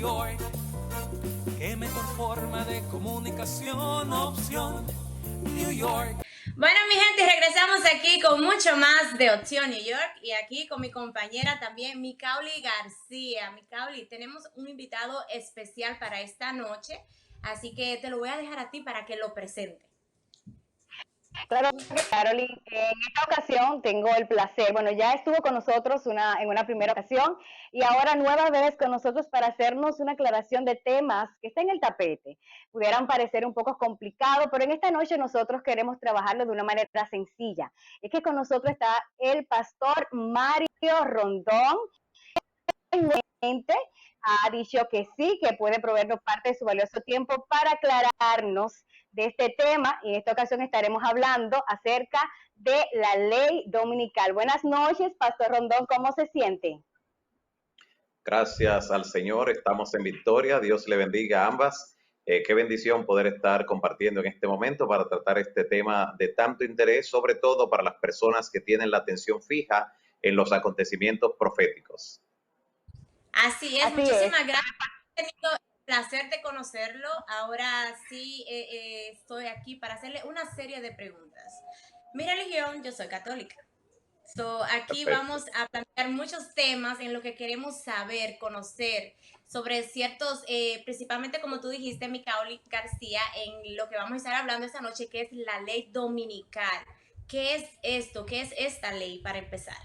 York. Qué mejor forma de comunicación, opción New York. Bueno, mi gente, regresamos aquí con mucho más de Opción New York y aquí con mi compañera también, Micauli García. Micauli, tenemos un invitado especial para esta noche, así que te lo voy a dejar a ti para que lo presente. Claro que Carolyn, en esta ocasión tengo el placer, bueno, ya estuvo con nosotros en una primera ocasión y ahora nueva vez con nosotros para hacernos una aclaración de temas que están en el tapete. Pudieran parecer un poco complicados, pero en esta noche nosotros queremos trabajarlo de una manera sencilla. Es que con nosotros está el pastor Mario Rondón. Ha dicho que sí, que puede proveernos parte de su valioso tiempo para aclararnos de este tema. Y en esta ocasión estaremos hablando acerca de la ley dominical. Buenas noches, Pastor Rondón, ¿cómo se siente? Gracias al Señor, estamos en victoria. Dios le bendiga a ambas. Qué bendición poder estar compartiendo en este momento para tratar este tema de tanto interés, sobre todo para las personas que tienen la atención fija en los acontecimientos proféticos. Así es, Así muchísimas es. gracias. He tenido el placer de conocerlo. Ahora sí estoy aquí para hacerle una serie de preguntas. Mi religión, yo soy católica. Aquí Perfecto. vamos a plantear muchos temas en lo que queremos saber, conocer sobre ciertos, principalmente como tú dijiste, Micaoli García, en lo que vamos a estar hablando esta noche, que es la ley dominical. ¿Qué es esto? ¿Qué es esta ley para empezar?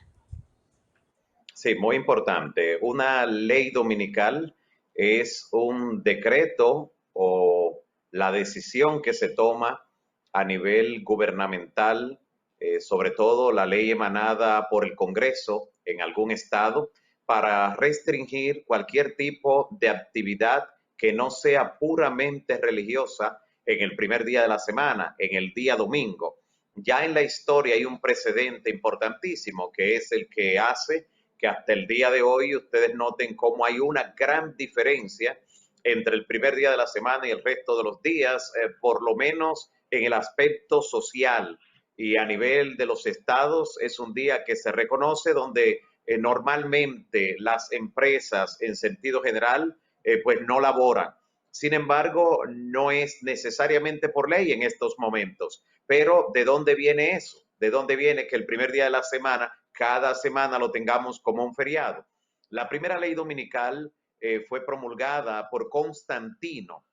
Sí, muy importante. Una ley dominical es un decreto o la decisión que se toma a nivel gubernamental, sobre todo la ley emanada por el Congreso en algún estado, para restringir cualquier tipo de actividad que no sea puramente religiosa en el primer día de la semana, en el día domingo. Ya en la historia hay un precedente importantísimo que es el que hace que hasta el día de hoy ustedes noten cómo hay una gran diferencia entre el primer día de la semana y el resto de los días, por lo menos en el aspecto social y a nivel de los estados es un día que se reconoce donde normalmente las empresas en sentido general pues no laboran. Sin embargo, no es necesariamente por ley en estos momentos. Pero ¿de dónde viene eso? ¿De dónde viene que el primer día de la semana cada semana lo tengamos como un feriado? La primera ley dominical fue promulgada por Constantino,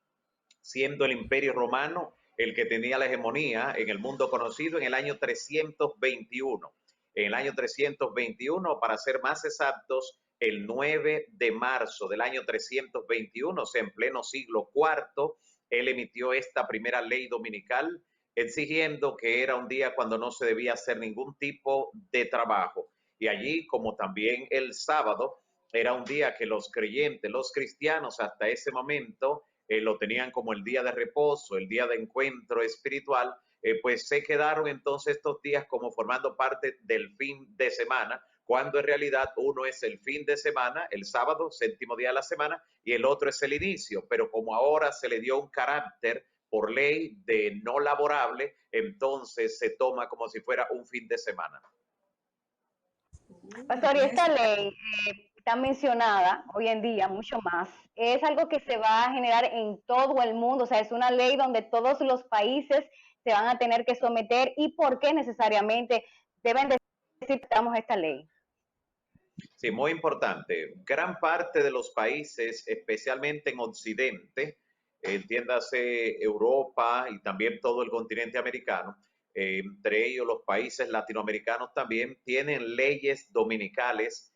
siendo el Imperio Romano el que tenía la hegemonía en el mundo conocido en el año 321. En el año 321, para ser más exactos, el 9 de marzo del año 321, o sea, en pleno siglo IV, él emitió esta primera ley dominical, exigiendo que era un día cuando no se debía hacer ningún tipo de trabajo. Y allí, como también el sábado, era un día que los creyentes, los cristianos, hasta ese momento, lo tenían como el día de reposo, el día de encuentro espiritual, pues se quedaron entonces estos días como formando parte del fin de semana, cuando en realidad uno es el fin de semana, el sábado, séptimo día de la semana, y el otro es el inicio, pero como ahora se le dio un carácter por ley de no laborable, entonces se toma como si fuera un fin de semana. Pastor, y esta ley está mencionada hoy en día mucho más. Es algo que se va a generar en todo el mundo, o sea, es una ley donde todos los países se van a tener que someter y por qué necesariamente deben decir que estamos esta ley. Sí, muy importante. Gran parte de los países, especialmente en Occidente, entiéndase Europa y también todo el continente americano, entre ellos los países latinoamericanos también, tienen leyes dominicales,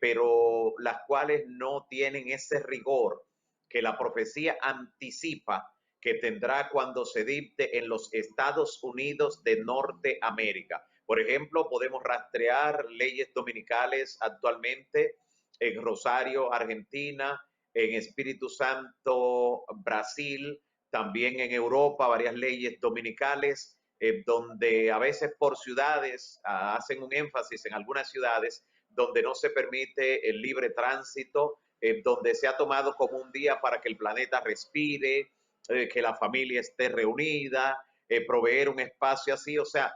pero las cuales no tienen ese rigor que la profecía anticipa que tendrá cuando se dicte en los Estados Unidos de Norteamérica. Por ejemplo, podemos rastrear leyes dominicales actualmente en Rosario, Argentina, en Espíritu Santo, Brasil, también en Europa, varias leyes dominicales, donde a veces por ciudades hacen un énfasis en algunas ciudades donde no se permite el libre tránsito, donde se ha tomado como un día para que el planeta respire, que la familia esté reunida, proveer un espacio así, o sea,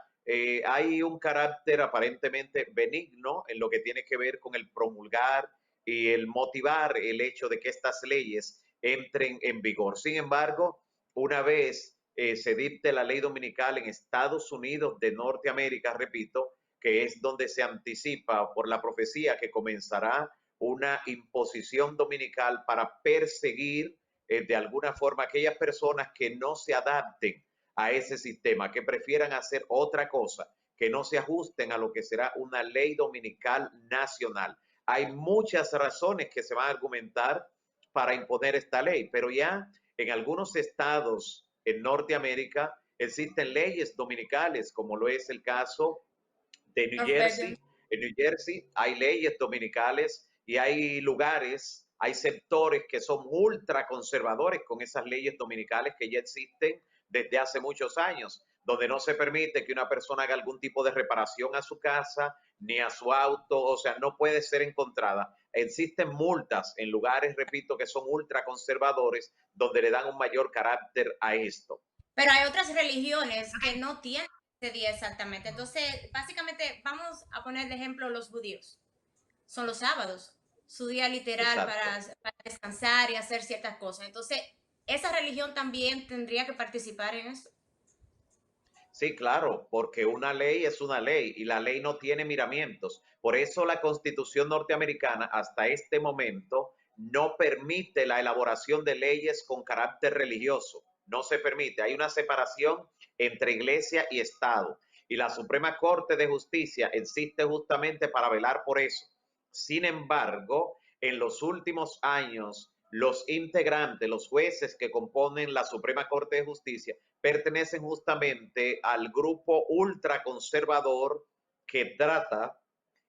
hay un carácter aparentemente benigno en lo que tiene que ver con el promulgar y el motivar el hecho de que estas leyes entren en vigor. Sin embargo, una vez se dicte la ley dominical en Estados Unidos de Norteamérica, repito, que es donde se anticipa por la profecía que comenzará una imposición dominical para perseguir de alguna forma aquellas personas que no se adapten a ese sistema, que prefieran hacer otra cosa, que no se ajusten a lo que será una ley dominical nacional. Hay muchas razones que se van a argumentar para imponer esta ley, pero ya en algunos estados en Norteamérica existen leyes dominicales, como lo es el caso de New Jersey. En New Jersey hay leyes dominicales y hay lugares, hay sectores que son ultra conservadores con esas leyes dominicales que ya existen desde hace muchos años, donde no se permite que una persona haga algún tipo de reparación a su casa ni a su auto, o sea, no puede ser encontrada. Existen multas en lugares, repito, que son ultra conservadores, donde le dan un mayor carácter a esto. Pero hay otras religiones que no tienen ese día exactamente. Entonces, básicamente, vamos a poner de ejemplo los judíos. Son los sábados, su día literal para descansar y hacer ciertas cosas. Entonces, esa religión también tendría que participar en eso. Sí, claro, porque una ley es una ley y la ley no tiene miramientos. Por eso la Constitución norteamericana hasta este momento no permite la elaboración de leyes con carácter religioso. No se permite. Hay una separación entre iglesia y Estado. Y la Suprema Corte de Justicia existe justamente para velar por eso. Sin embargo, en los últimos años, los integrantes, los jueces que componen la Suprema Corte de Justicia, pertenecen justamente al grupo ultraconservador que trata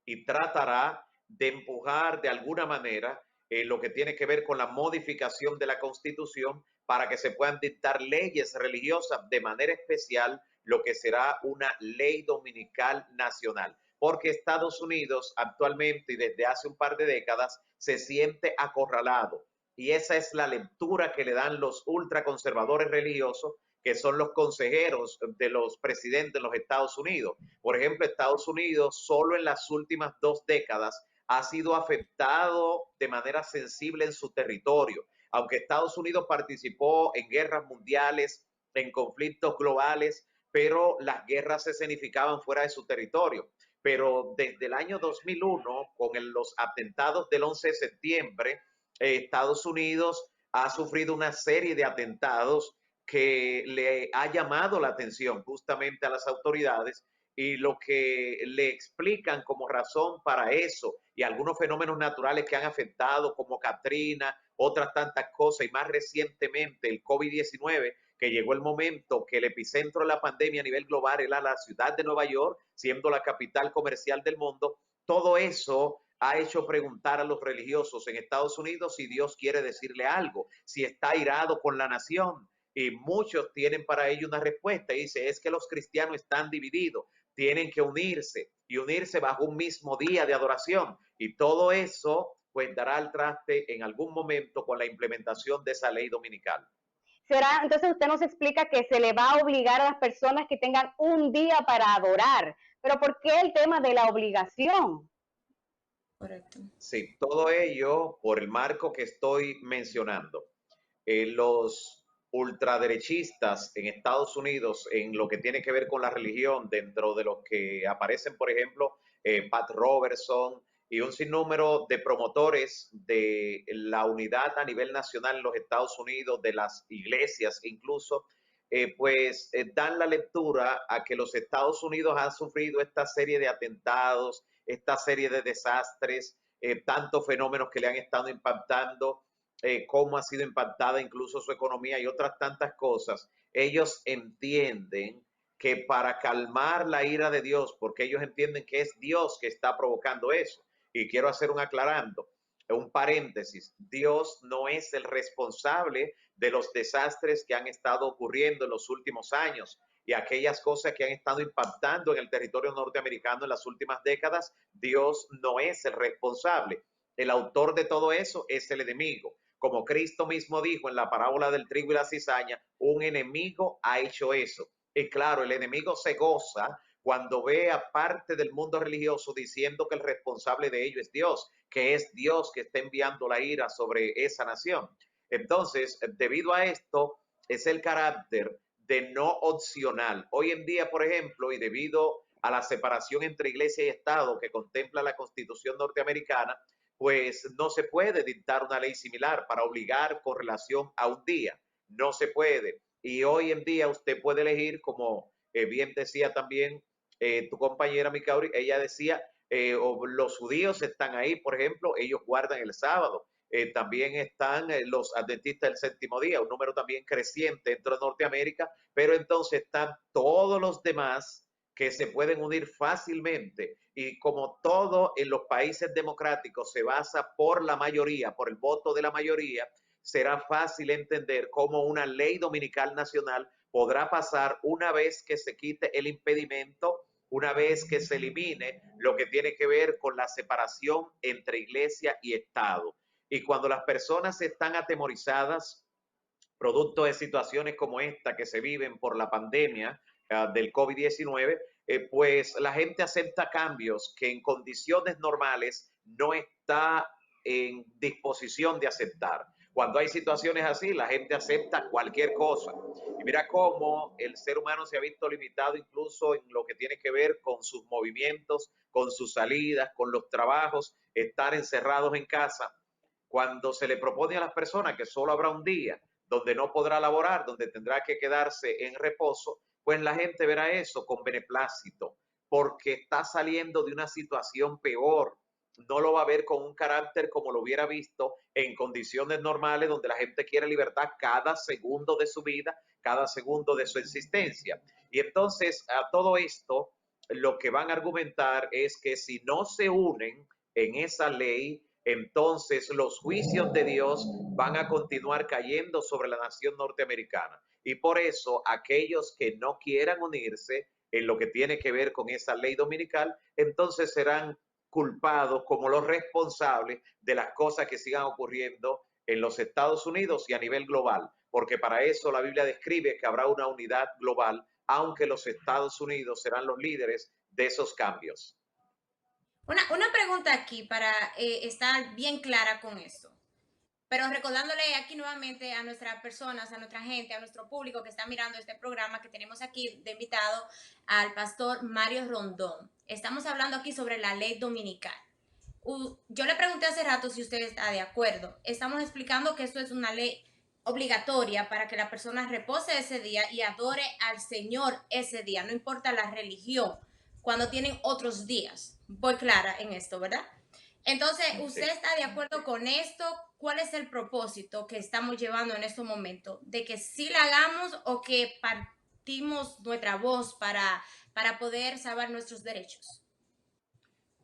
y tratará de empujar de alguna manera lo que tiene que ver con la modificación de la Constitución para que se puedan dictar leyes religiosas de manera especial, lo que será una ley dominical nacional. Porque Estados Unidos actualmente y desde hace un par de décadas se siente acorralado. Y esa es la lectura que le dan los ultraconservadores religiosos, que son los consejeros de los presidentes de los Estados Unidos. Por ejemplo, Estados Unidos solo en las últimas 2 décadas ha sido afectado de manera sensible en su territorio. Aunque Estados Unidos participó en guerras mundiales, en conflictos globales, pero las guerras se escenificaban fuera de su territorio. Pero desde el año 2001, con los atentados del 11 de septiembre, Estados Unidos ha sufrido una serie de atentados que le ha llamado la atención justamente a las autoridades y lo que le explican como razón para eso y algunos fenómenos naturales que han afectado como Katrina, otras tantas cosas y más recientemente el COVID-19, que llegó el momento que el epicentro de la pandemia a nivel global era la ciudad de Nueva York, siendo la capital comercial del mundo. Todo eso ha hecho preguntar a los religiosos en Estados Unidos si Dios quiere decirle algo, si está airado con la nación. Y muchos tienen para ello una respuesta y dice, es que los cristianos están divididos, tienen que unirse y unirse bajo un mismo día de adoración. Y todo eso pues dará al traste en algún momento con la implementación de esa ley dominical. Será, entonces usted nos explica que se le va a obligar a las personas que tengan un día para adorar, pero ¿por qué el tema de la obligación? Correcto. Sí, todo ello por el marco que estoy mencionando. Los ultraderechistas en Estados Unidos, en lo que tiene que ver con la religión, dentro de los que aparecen, por ejemplo, Pat Robertson y un sinnúmero de promotores de la unidad a nivel nacional en los Estados Unidos, de las iglesias incluso, dan la lectura a que los Estados Unidos han sufrido esta serie de atentados, esta serie de desastres, tantos fenómenos que le han estado impactando, cómo ha sido impactada incluso su economía y otras tantas cosas. Ellos entienden que para calmar la ira de Dios, porque ellos entienden que es Dios que está provocando eso, y quiero hacer un paréntesis, Dios no es el responsable de los desastres que han estado ocurriendo en los últimos años y aquellas cosas que han estado impactando en el territorio norteamericano en las últimas décadas. Dios no es el responsable. El autor de todo eso es el enemigo. Como Cristo mismo dijo en la parábola del trigo y la cizaña, un enemigo ha hecho eso. Y claro, el enemigo se goza cuando ve a parte del mundo religioso diciendo que el responsable de ello es Dios, que es Dios que está enviando la ira sobre esa nación. Entonces, debido a esto, es el carácter de no opcional. Hoy en día, por ejemplo, y debido a la separación entre iglesia y Estado que contempla la Constitución norteamericana, pues no se puede dictar una ley similar para obligar con relación a un día. No se puede. Y hoy en día usted puede elegir, como bien decía también tu compañera Micauri, ella decía, los judíos están ahí, por ejemplo, ellos guardan el sábado. También están los adventistas del séptimo día, un número también creciente dentro de Norteamérica, pero entonces están todos los demás que se pueden unir fácilmente. Y como todo en los países democráticos se basa por la mayoría, por el voto de la mayoría, será fácil entender cómo una ley dominical nacional podrá pasar una vez que se quite el impedimento, una vez que se elimine lo que tiene que ver con la separación entre iglesia y Estado. Y cuando las personas están atemorizadas, producto de situaciones como esta que se viven por la pandemia del COVID-19, pues la gente acepta cambios que en condiciones normales no está en disposición de aceptar. Cuando hay situaciones así, la gente acepta cualquier cosa. Y mira cómo el ser humano se ha visto limitado incluso en lo que tiene que ver con sus movimientos, con sus salidas, con los trabajos, estar encerrados en casa. Cuando se le propone a las personas que solo habrá un día donde no podrá laborar, donde tendrá que quedarse en reposo, pues la gente verá eso con beneplácito, porque está saliendo de una situación peor. No lo va a ver con un carácter como lo hubiera visto en condiciones normales, donde la gente quiere libertad cada segundo de su vida, cada segundo de su existencia. Y entonces a todo esto, lo que van a argumentar es que si no se unen en esa ley, entonces los juicios de Dios van a continuar cayendo sobre la nación norteamericana. Y por eso aquellos que no quieran unirse en lo que tiene que ver con esa ley dominical, entonces serán culpados como los responsables de las cosas que sigan ocurriendo en los Estados Unidos y a nivel global, porque para eso la Biblia describe que habrá una unidad global, aunque los Estados Unidos serán los líderes de esos cambios. Una pregunta aquí para estar bien clara con esto. Pero recordándole aquí nuevamente a nuestras personas, a nuestra gente, a nuestro público que está mirando este programa, que tenemos aquí de invitado al pastor Mario Rondón. Estamos hablando aquí sobre la ley dominical. Yo le pregunté hace rato si usted está de acuerdo. Estamos explicando que esto es una ley obligatoria para que la persona repose ese día y adore al Señor ese día, no importa la religión, cuando tienen otros días. Voy clara en esto, ¿verdad? Entonces, ¿usted está de acuerdo con esto? ¿Cuál es el propósito que estamos llevando en estos momentos? ¿De que sí la hagamos o que partimos nuestra voz para poder salvar nuestros derechos?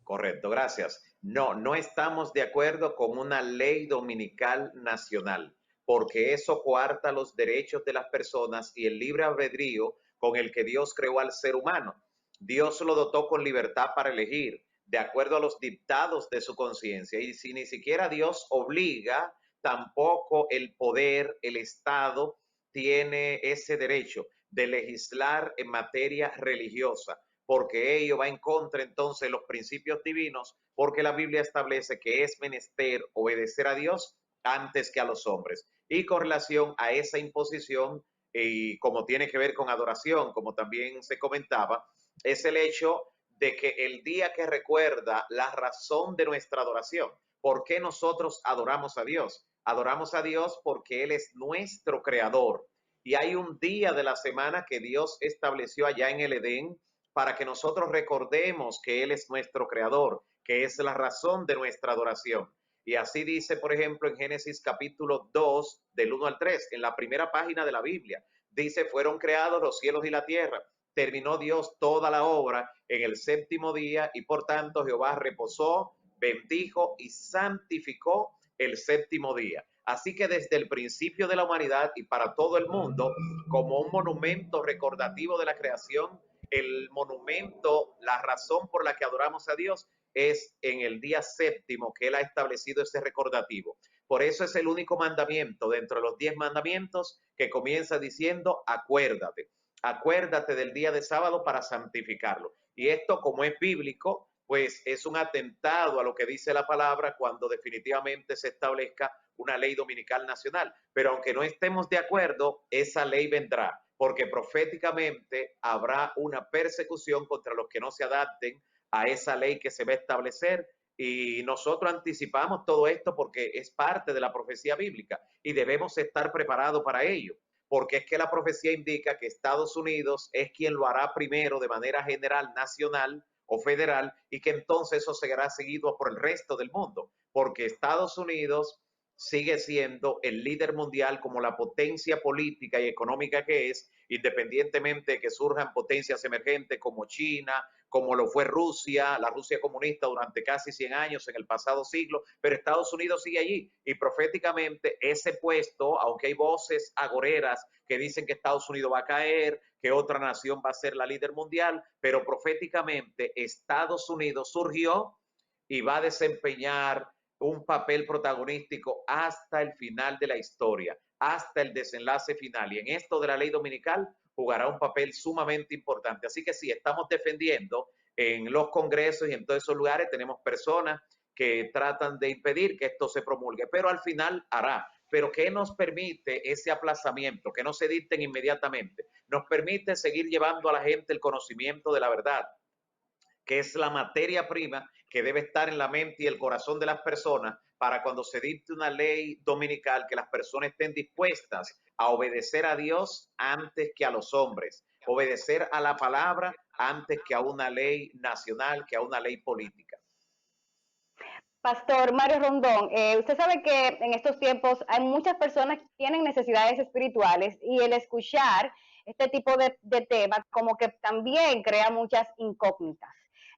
Correcto, gracias. No, no estamos de acuerdo con una ley dominical nacional, porque eso coarta los derechos de las personas y el libre albedrío con el que Dios creó al ser humano. Dios lo dotó con libertad para elegir, de acuerdo a los dictados de su conciencia. Y si ni siquiera Dios obliga, tampoco el poder, el Estado, tiene ese derecho de legislar en materia religiosa, porque ello va en contra entonces de los principios divinos, porque la Biblia establece que es menester obedecer a Dios antes que a los hombres. Y con relación a esa imposición, y como tiene que ver con adoración, como también se comentaba, es el hecho de que el día que recuerda la razón de nuestra adoración, ¿por qué nosotros adoramos a Dios? Adoramos a Dios porque Él es nuestro creador. Y hay un día de la semana que Dios estableció allá en el Edén para que nosotros recordemos que Él es nuestro creador, que es la razón de nuestra adoración. Y así dice, por ejemplo, en Génesis capítulo 2, del 1 al 3, en la primera página de la Biblia, dice, fueron creados los cielos y la tierra. Terminó Dios toda la obra en el séptimo día y por tanto Jehová reposó, bendijo y santificó el séptimo día. Así que desde el principio de la humanidad y para todo el mundo, como un monumento recordativo de la creación, el monumento, la razón por la que adoramos a Dios es en el día séptimo que Él ha establecido ese recordativo. Por eso es el único mandamiento dentro de los 10 mandamientos que comienza diciendo, acuérdate. acuérdate del día de sábado para santificarlo. Y esto, como es bíblico, pues es un atentado a lo que dice la palabra cuando definitivamente se establezca una ley dominical nacional. Pero aunque no estemos de acuerdo, esa ley vendrá, porque proféticamente habrá una persecución contra los que no se adapten a esa ley que se va a establecer. Y nosotros anticipamos todo esto porque es parte de la profecía bíblica y debemos estar preparados para ello, porque es que la profecía indica que Estados Unidos es quien lo hará primero de manera general, nacional o federal, y que entonces eso será seguido por el resto del mundo, porque Estados Unidos sigue siendo el líder mundial como la potencia política y económica que es, independientemente de que surjan potencias emergentes como China, como lo fue Rusia, la Rusia comunista durante casi 100 años en el pasado siglo, pero Estados Unidos sigue allí y proféticamente ese puesto, aunque hay voces agoreras que dicen que Estados Unidos va a caer, que otra nación va a ser la líder mundial, pero proféticamente Estados Unidos surgió y va a desempeñar un papel protagonístico hasta el final de la historia, hasta el desenlace final. Y en esto de la ley dominical jugará un papel sumamente importante. Así que sí, estamos defendiendo en los congresos y en todos esos lugares, tenemos personas que tratan de impedir que esto se promulgue, pero al final hará. Pero ¿qué nos permite ese aplazamiento? Que no se dicten inmediatamente. Nos permite seguir llevando a la gente el conocimiento de la verdad, que es la materia prima que debe estar en la mente y el corazón de las personas para cuando se dicte una ley dominical, que las personas estén dispuestas a obedecer a Dios antes que a los hombres, obedecer a la palabra antes que a una ley nacional, que a una ley política. Pastor Mario Rondón, usted sabe que en estos tiempos hay muchas personas que tienen necesidades espirituales y el escuchar este tipo de temas como que también crea muchas incógnitas.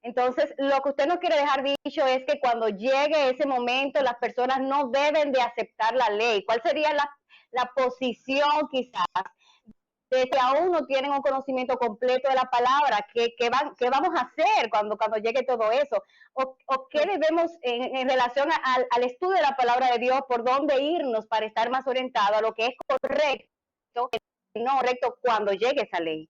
Entonces, lo que usted no quiere dejar dicho es que cuando llegue ese momento las personas no deben de aceptar la ley. ¿Cuál sería la posición quizás de que aún no tienen un conocimiento completo de la palabra? ¿Qué vamos a hacer cuando llegue todo eso? ¿O qué debemos en relación al estudio de la palabra de Dios, por dónde irnos para estar más orientados a lo que es correcto y no correcto cuando llegue esa ley?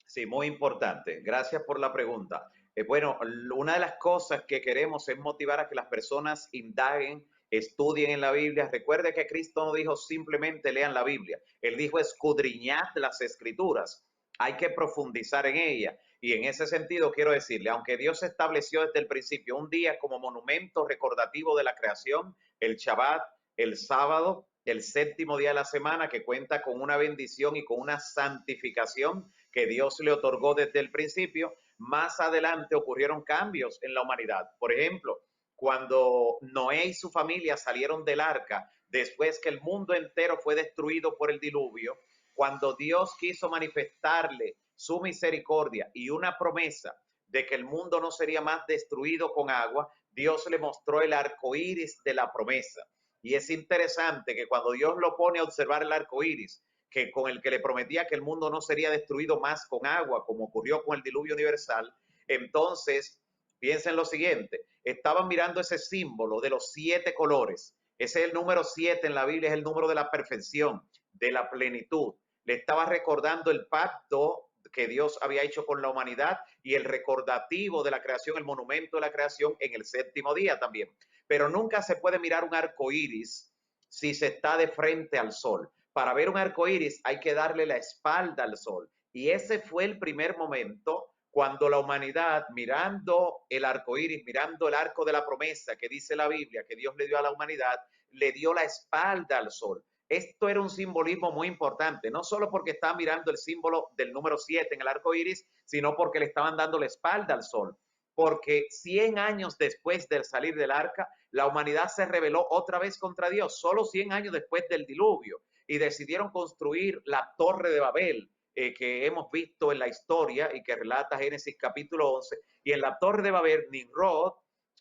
Sí, muy importante. Gracias por la pregunta. Bueno, una de las cosas que queremos es motivar a que las personas indaguen, estudien en la Biblia. Recuerde que Cristo no dijo simplemente lean la Biblia. Él dijo escudriñad las Escrituras. Hay que profundizar en ella. Y en ese sentido quiero decirle, aunque Dios estableció desde el principio un día como monumento recordativo de la creación, el Shabbat, el sábado, el séptimo día de la semana, que cuenta con una bendición y con una santificación que Dios le otorgó desde el principio, más adelante ocurrieron cambios en la humanidad. Por ejemplo, cuando Noé y su familia salieron del arca, después que el mundo entero fue destruido por el diluvio, cuando Dios quiso manifestarle su misericordia y una promesa de que el mundo no sería más destruido con agua, Dios le mostró el arco iris de la promesa. Y es interesante que cuando Dios lo pone a observar el arco iris, que con el que le prometía que el mundo no sería destruido más con agua, como ocurrió con el diluvio universal, entonces piensen lo siguiente, estaban mirando ese símbolo de los 7 colores. Ese es el número 7 en la Biblia, es el número de la perfección, de la plenitud. Le estaba recordando el pacto que Dios había hecho con la humanidad y el recordativo de la creación, el monumento de la creación en el séptimo día también. Pero nunca se puede mirar un arco iris si se está de frente al sol. Para ver un arco iris hay que darle la espalda al sol. Y ese fue el primer momento cuando la humanidad, mirando el arco iris, mirando el arco de la promesa que dice la Biblia que Dios le dio a la humanidad, le dio la espalda al sol. Esto era un simbolismo muy importante, no solo porque estaba mirando el símbolo del número 7 en el arco iris, sino porque le estaban dando la espalda al sol. Porque 100 años después del salir del arca, la humanidad se rebeló otra vez contra Dios, solo 100 años después del diluvio, y decidieron construir la Torre de Babel, que hemos visto en la historia y que relata Génesis capítulo 11. Y en la Torre de Babel, Nimrod,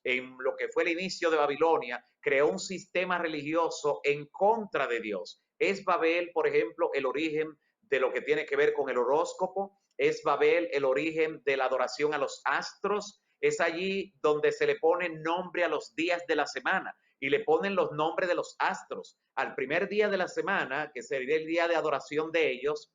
en lo que fue el inicio de Babilonia, creó un sistema religioso en contra de Dios. Es Babel, por ejemplo, el origen de lo que tiene que ver con el horóscopo. Es Babel el origen de la adoración a los astros. Es allí donde se le pone nombre a los días de la semana y le ponen los nombres de los astros. Al primer día de la semana, que sería el día de adoración de ellos,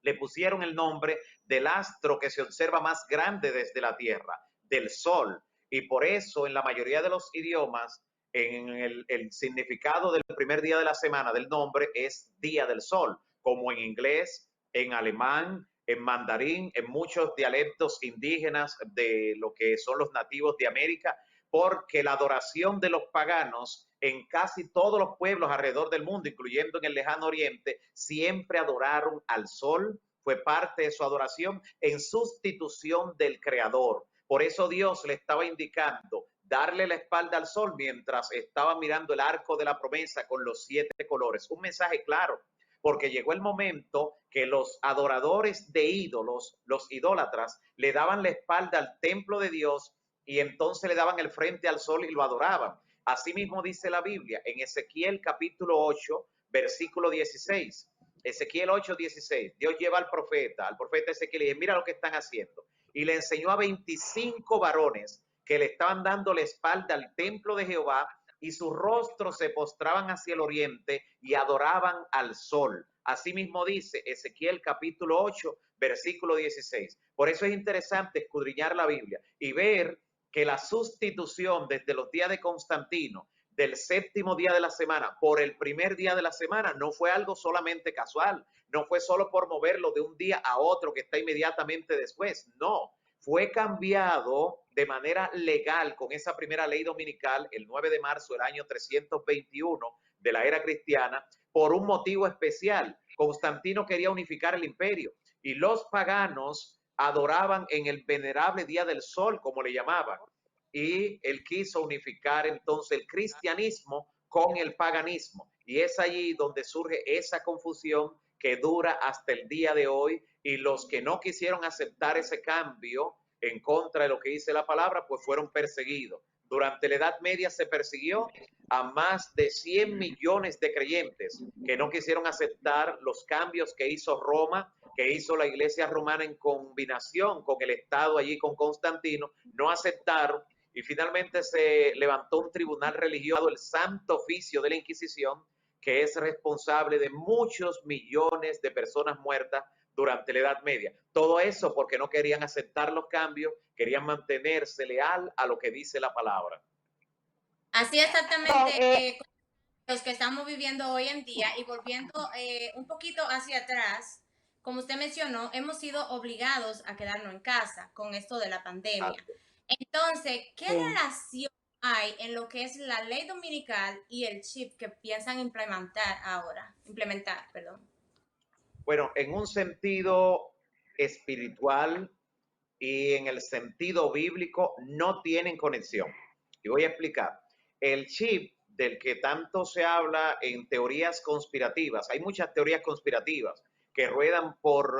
le pusieron el nombre del astro que se observa más grande desde la Tierra, del Sol. Y por eso en la mayoría de los idiomas, en el significado del primer día de la semana del nombre es Día del Sol, como en inglés, en alemán, en mandarín, en muchos dialectos indígenas de lo que son los nativos de América, porque la adoración de los paganos en casi todos los pueblos alrededor del mundo, incluyendo en el lejano oriente, siempre adoraron al sol, fue parte de su adoración en sustitución del creador. Por eso Dios le estaba indicando darle la espalda al sol mientras estaba mirando el arco de la promesa con los 7 colores. Un mensaje claro, porque llegó el momento que los adoradores de ídolos, los idólatras, le daban la espalda al templo de Dios y entonces le daban el frente al sol y lo adoraban. Asimismo dice la Biblia en Ezequiel capítulo 8, versículo 16. Ezequiel 8, 16. Dios lleva al profeta Ezequiel y dice, mira lo que están haciendo. Y le enseñó a 25 varones que le estaban dando la espalda al templo de Jehová y sus rostros se postraban hacia el oriente y adoraban al sol. Asimismo dice Ezequiel capítulo 8, versículo 16. Por eso es interesante escudriñar la Biblia y ver que la sustitución desde los días de Constantino del 7º día de la semana por el primer día de la semana no fue algo solamente casual, no fue solo por moverlo de un día a otro que está inmediatamente después, no, fue cambiado de manera legal con esa primera ley dominical el 9 de marzo del año 321 de la era cristiana por un motivo especial. Constantino quería unificar el imperio y los paganos adoraban en el venerable día del sol, como le llamaban, y él quiso unificar entonces el cristianismo con el paganismo, y es allí donde surge esa confusión que dura hasta el día de hoy, y los que no quisieron aceptar ese cambio en contra de lo que dice la palabra, pues fueron perseguidos. Durante la Edad Media se persiguió a más de 100 millones de creyentes que no quisieron aceptar los cambios que hizo Roma, que hizo la Iglesia romana en combinación con el Estado allí con Constantino, no aceptaron y finalmente se levantó un tribunal religioso, el Santo Oficio de la Inquisición, que es responsable de muchos millones de personas muertas durante la Edad Media. Todo eso porque no querían aceptar los cambios, querían mantenerse leal a lo que dice la palabra. Así exactamente los que estamos viviendo hoy en día y volviendo un poquito hacia atrás, como usted mencionó, hemos sido obligados a quedarnos en casa con esto de la pandemia. Entonces, ¿qué relación hay en lo que es la ley dominical y el chip que piensan implementar ahora? Bueno, en un sentido espiritual y en el sentido bíblico no tienen conexión. Y voy a explicar. El chip del que tanto se habla en teorías conspirativas, hay muchas teorías conspirativas que ruedan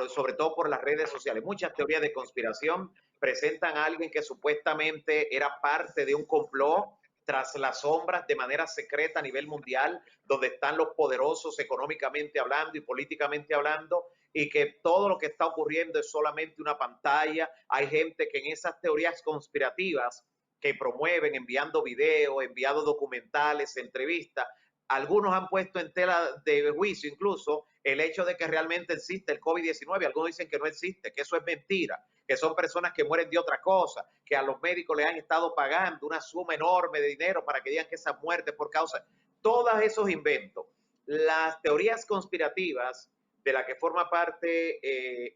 sobre todo por las redes sociales, muchas teorías de conspiración presentan a alguien que supuestamente era parte de un complot tras las sombras de manera secreta a nivel mundial, donde están los poderosos económicamente hablando y políticamente hablando, y que todo lo que está ocurriendo es solamente una pantalla. Hay gente que en esas teorías conspirativas que promueven enviando videos, enviando documentales, entrevistas, algunos han puesto en tela de juicio incluso el hecho de que realmente existe el COVID-19. Algunos dicen que no existe, que eso es mentira, que son personas que mueren de otra cosa, que a los médicos les han estado pagando una suma enorme de dinero para que digan que esa muerte por causa, todos esos inventos. Las teorías conspirativas de la que forma parte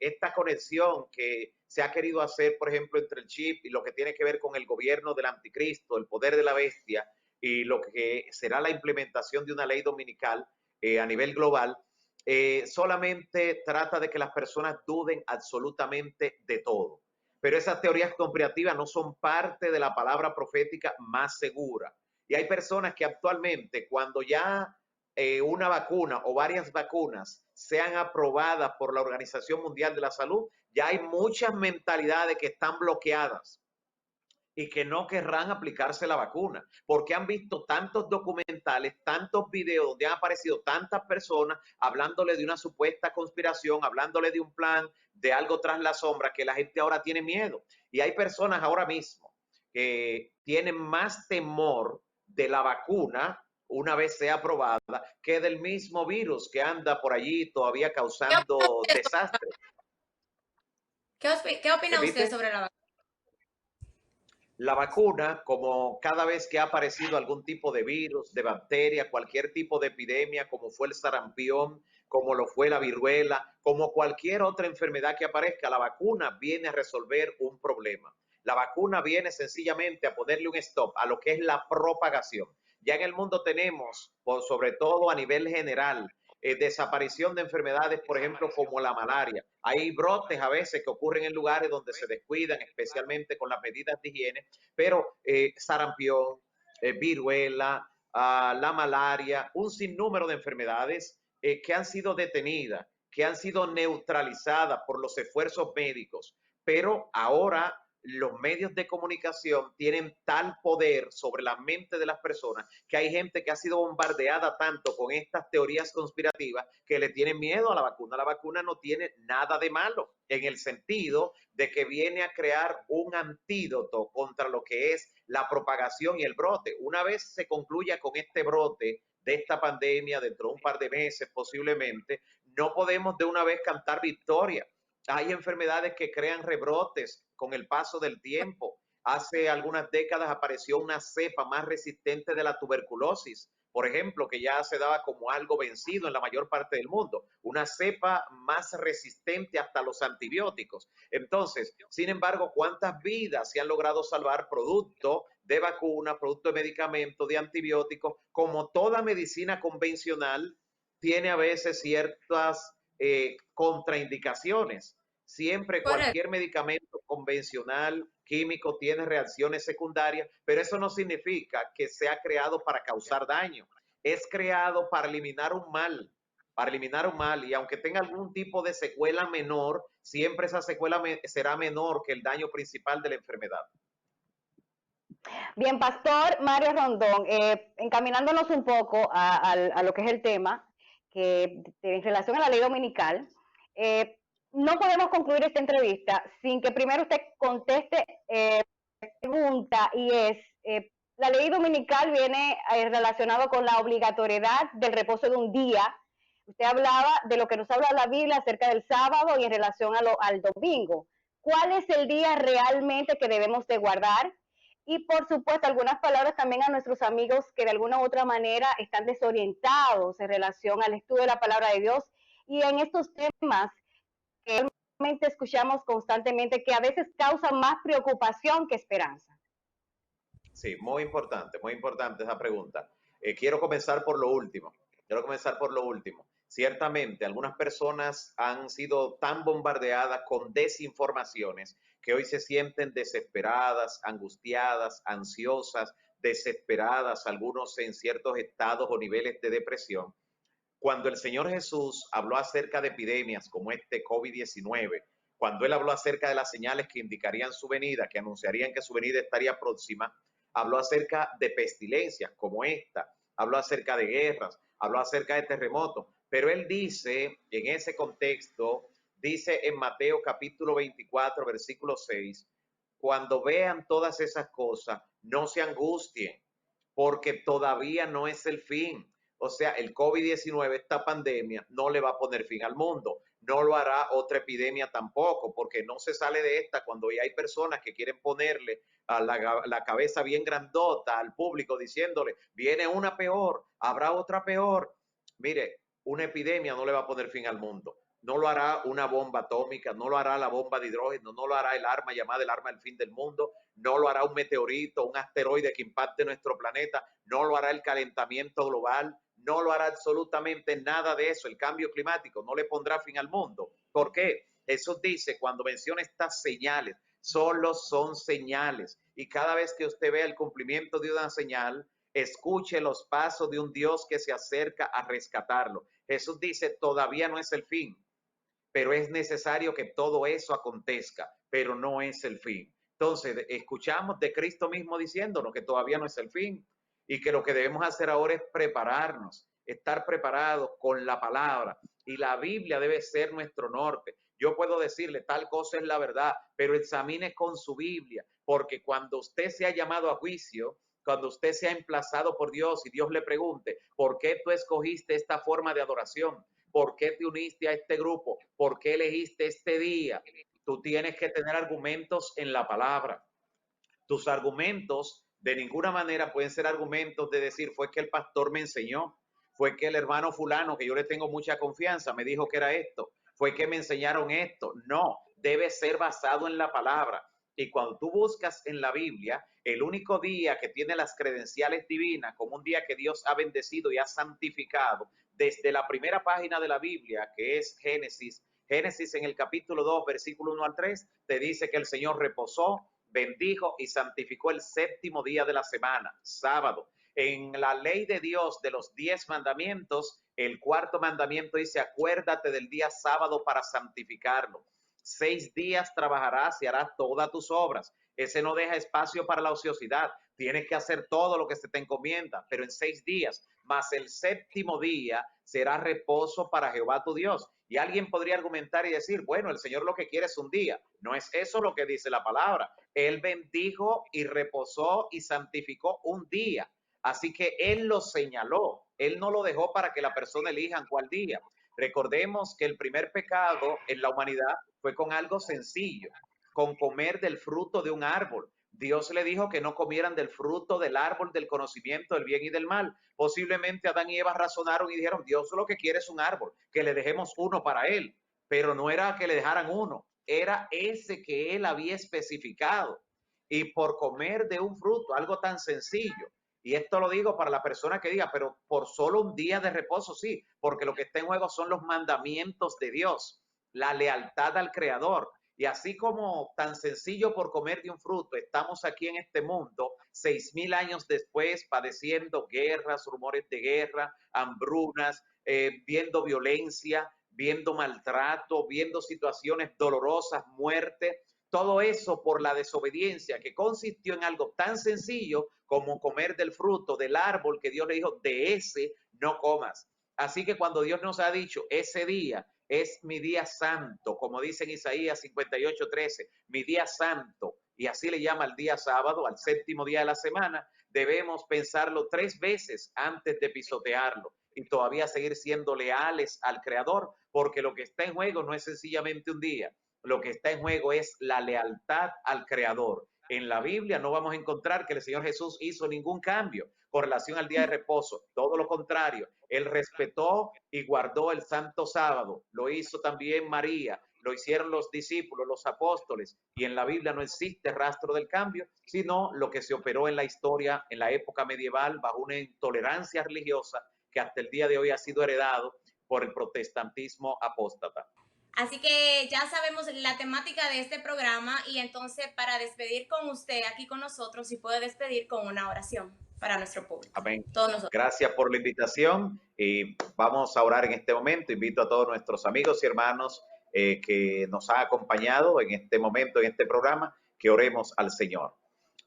esta conexión que se ha querido hacer, por ejemplo, entre el chip y lo que tiene que ver con el gobierno del anticristo, el poder de la bestia, y lo que será la implementación de una ley dominical a nivel global, solamente trata de que las personas duden absolutamente de todo. Pero esas teorías conspirativas no son parte de la palabra profética más segura. Y hay personas que actualmente, cuando ya una vacuna o varias vacunas sean aprobadas por la Organización Mundial de la Salud, ya hay muchas mentalidades que están bloqueadas y que no querrán aplicarse la vacuna, porque han visto tantos documentales, tantos videos donde han aparecido tantas personas hablándole de una supuesta conspiración, hablándole de un plan, de algo tras la sombra, que la gente ahora tiene miedo. Y hay personas ahora mismo que tienen más temor de la vacuna una vez sea aprobada que del mismo virus que anda por allí todavía causando desastre. ¿Qué opina usted ¿Viste? sobre la vacuna? La vacuna, como cada vez que ha aparecido algún tipo de virus, de bacteria, cualquier tipo de epidemia, como fue el sarampión, como lo fue la viruela, como cualquier otra enfermedad que aparezca, la vacuna viene a resolver un problema. La vacuna viene sencillamente a ponerle un stop a lo que es la propagación. Ya en el mundo tenemos, sobre todo a nivel general, desaparición de enfermedades, por ejemplo, como la malaria. Hay brotes a veces que ocurren en lugares donde se descuidan, especialmente con las medidas de higiene, pero sarampión, viruela, la malaria, un sinnúmero de enfermedades que han sido detenidas, que han sido neutralizadas por los esfuerzos médicos, pero ahora los medios de comunicación tienen tal poder sobre la mente de las personas que hay gente que ha sido bombardeada tanto con estas teorías conspirativas que le tienen miedo a la vacuna. La vacuna no tiene nada de malo en el sentido de que viene a crear un antídoto contra lo que es la propagación y el brote. Una vez se concluya con este brote de esta pandemia, dentro de un par de meses posiblemente, no podemos de una vez cantar victoria. Hay enfermedades que crean rebrotes con el paso del tiempo. Hace algunas décadas apareció una cepa más resistente de la tuberculosis, por ejemplo, que ya se daba como algo vencido en la mayor parte del mundo, una cepa más resistente hasta los antibióticos. Entonces, sin embargo, ¿cuántas vidas se han logrado salvar producto de vacuna, producto de medicamentos, de antibióticos? Como toda medicina convencional, tiene a veces ciertas contraindicaciones. Siempre Correcto. cualquier medicamento convencional, químico, tiene reacciones secundarias, pero eso no significa que sea creado para causar daño. Es creado para eliminar un mal, y aunque tenga algún tipo de secuela menor, siempre esa secuela será menor que el daño principal de la enfermedad. Bien, Pastor Mario Rondón, encaminándonos un poco a lo que es el tema, que en relación a la ley dominical, eh, no podemos concluir esta entrevista sin que primero usted conteste pregunta, y es, la ley dominical viene relacionado con la obligatoriedad del reposo de un día. Usted hablaba de lo que nos habla la Biblia acerca del sábado y en relación al domingo. ¿Cuál es el día realmente que debemos de guardar? Y por supuesto, algunas palabras también a nuestros amigos que de alguna u otra manera están desorientados en relación al estudio de la palabra de Dios y en estos temas que realmente escuchamos constantemente, que a veces causan más preocupación que esperanza. Sí, muy importante esa pregunta. Quiero comenzar por lo último. Quiero comenzar por lo último. Ciertamente, algunas personas han sido tan bombardeadas con desinformaciones que hoy se sienten desesperadas, angustiadas, ansiosas, desesperadas, algunos en ciertos estados o niveles de depresión. Cuando el Señor Jesús habló acerca de epidemias como este COVID-19, cuando Él habló acerca de las señales que indicarían su venida, que anunciarían que su venida estaría próxima, habló acerca de pestilencias como esta, habló acerca de guerras, habló acerca de terremotos, pero Él dice, en ese contexto, dice en Mateo capítulo 24, versículo 6, cuando vean todas esas cosas, no se angustien, porque todavía no es el fin. O sea, el COVID-19, esta pandemia, no le va a poner fin al mundo. No lo hará otra epidemia tampoco, porque no se sale de esta cuando ya hay personas que quieren ponerle a la cabeza bien grandota al público diciéndole, viene una peor, habrá otra peor. Mire, una epidemia no le va a poner fin al mundo. No lo hará una bomba atómica, no lo hará la bomba de hidrógeno, no lo hará el arma llamada el arma del fin del mundo, no lo hará un meteorito, un asteroide que impacte nuestro planeta, no lo hará el calentamiento global, no lo hará absolutamente nada de eso. El cambio climático no le pondrá fin al mundo. ¿Por qué? Jesús dice, cuando menciona estas señales, solo son señales. Y cada vez que usted vea el cumplimiento de una señal, escuche los pasos de un Dios que se acerca a rescatarlo. Jesús dice, todavía no es el fin, pero es necesario que todo eso acontezca, pero no es el fin. Entonces, escuchamos de Cristo mismo diciéndonos que todavía no es el fin y que lo que debemos hacer ahora es prepararnos, estar preparados con la palabra, y la Biblia debe ser nuestro norte. Yo puedo decirle tal cosa es la verdad, pero examine con su Biblia, porque cuando usted se ha llamado a juicio, cuando usted se ha emplazado por Dios y Dios le pregunte, ¿por qué tú escogiste esta forma de adoración? ¿Por qué te uniste a este grupo? ¿Por qué elegiste este día? Tú tienes que tener argumentos en la palabra. Tus argumentos de ninguna manera pueden ser argumentos de decir, fue que el pastor me enseñó, fue que el hermano fulano, que yo le tengo mucha confianza, me dijo que era esto, fue que me enseñaron esto. No, debe ser basado en la palabra. Y cuando tú buscas en la Biblia, el único día que tiene las credenciales divinas, como un día que Dios ha bendecido y ha santificado, desde la primera página de la Biblia, que es Génesis, Génesis en el capítulo 2, versículo 1 al 3, te dice que el Señor reposó, bendijo y santificó el séptimo día de la semana, sábado. En la ley de Dios de los 10 mandamientos, el cuarto mandamiento dice, acuérdate del día sábado para santificarlo. 6 días trabajarás y harás todas tus obras. Ese no deja espacio para la ociosidad. Tienes que hacer todo lo que se te encomienda, pero en 6 días, más el séptimo día será reposo para Jehová tu Dios. Y alguien podría argumentar y decir, bueno, el Señor lo que quiere es un día. No es eso lo que dice la palabra. Él bendijo y reposó y santificó un día. Así que Él lo señaló. Él no lo dejó para que la persona elija cuál día. Recordemos que el primer pecado en la humanidad fue con algo sencillo, con comer del fruto de un árbol. Dios le dijo que no comieran del fruto del árbol del conocimiento del bien y del mal. Posiblemente Adán y Eva razonaron y dijeron, Dios lo que quiere es un árbol, que le dejemos uno para él. Pero no era que le dejaran uno, era ese que él había especificado. Y por comer de un fruto, algo tan sencillo. Y esto lo digo para la persona que diga, pero por solo un día de reposo, sí, porque lo que está en juego son los mandamientos de Dios, la lealtad al Creador. Y así como tan sencillo por comer de un fruto, estamos aquí en este mundo, 6,000 años después, padeciendo guerras, rumores de guerra, hambrunas, viendo violencia, viendo maltrato, viendo situaciones dolorosas, muerte. Todo eso por la desobediencia que consistió en algo tan sencillo como comer del fruto del árbol que Dios le dijo, de ese no comas. Así que cuando Dios nos ha dicho, ese día es mi día santo, como dice en Isaías 58:13, mi día santo, y así le llama al día sábado, al séptimo día de la semana, debemos pensarlo 3 veces antes de pisotearlo y todavía seguir siendo leales al Creador, porque lo que está en juego no es sencillamente un día, lo que está en juego es la lealtad al Creador. En la Biblia no vamos a encontrar que el Señor Jesús hizo ningún cambio con relación al día de reposo. Todo lo contrario, Él respetó y guardó el santo sábado. Lo hizo también María, lo hicieron los discípulos, los apóstoles. Y en la Biblia no existe rastro del cambio, sino lo que se operó en la historia, en la época medieval, bajo una intolerancia religiosa que hasta el día de hoy ha sido heredado por el protestantismo apóstata. Así que ya sabemos la temática de este programa y entonces para despedir con usted aquí con nosotros, si puede despedir con una oración para nuestro público. Amén. Todos nosotros. Gracias por la invitación y vamos a orar en este momento. Invito a todos nuestros amigos y hermanos que nos han acompañado en este momento, en este programa, que oremos al Señor.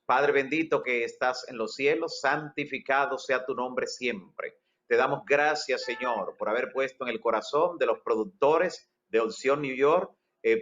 Padre bendito que estás en los cielos, santificado sea tu nombre siempre. Te damos gracias, Señor, por haber puesto en el corazón de los productores de Opción New York,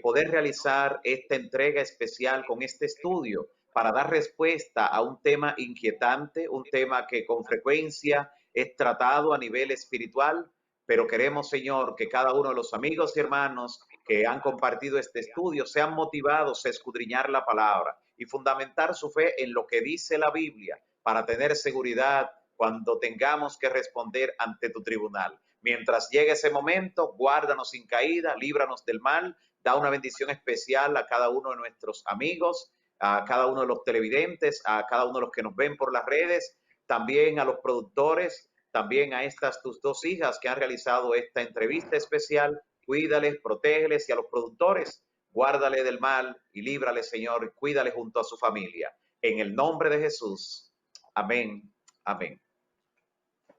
poder realizar esta entrega especial con este estudio para dar respuesta a un tema inquietante, un tema que con frecuencia es tratado a nivel espiritual, pero queremos, Señor, que cada uno de los amigos y hermanos que han compartido este estudio sean motivados a escudriñar la palabra y fundamentar su fe en lo que dice la Biblia para tener seguridad cuando tengamos que responder ante tu tribunal. Mientras llegue ese momento, guárdanos sin caída, líbranos del mal, da una bendición especial a cada uno de nuestros amigos, a cada uno de los televidentes, a cada uno de los que nos ven por las redes, también a los productores, también a estas tus 2 hijas que han realizado esta entrevista especial. Cuídales, protégeles y a los productores, guárdale del mal y líbrale, Señor, cuídale junto a su familia. En el nombre de Jesús. Amén. Amén.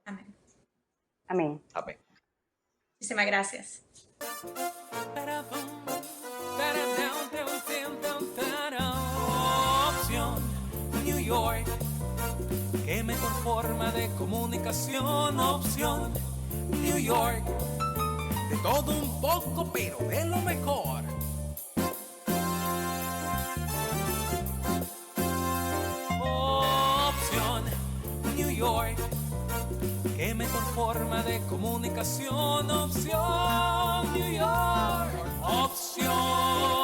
Amén. Amén. Amén. Muchísimas gracias. Opción New York, qué mejor forma de comunicación. Opción New York, de todo un poco, pero de lo mejor. Opción New York, qué mejor forma de comunicación. Opción New York, opción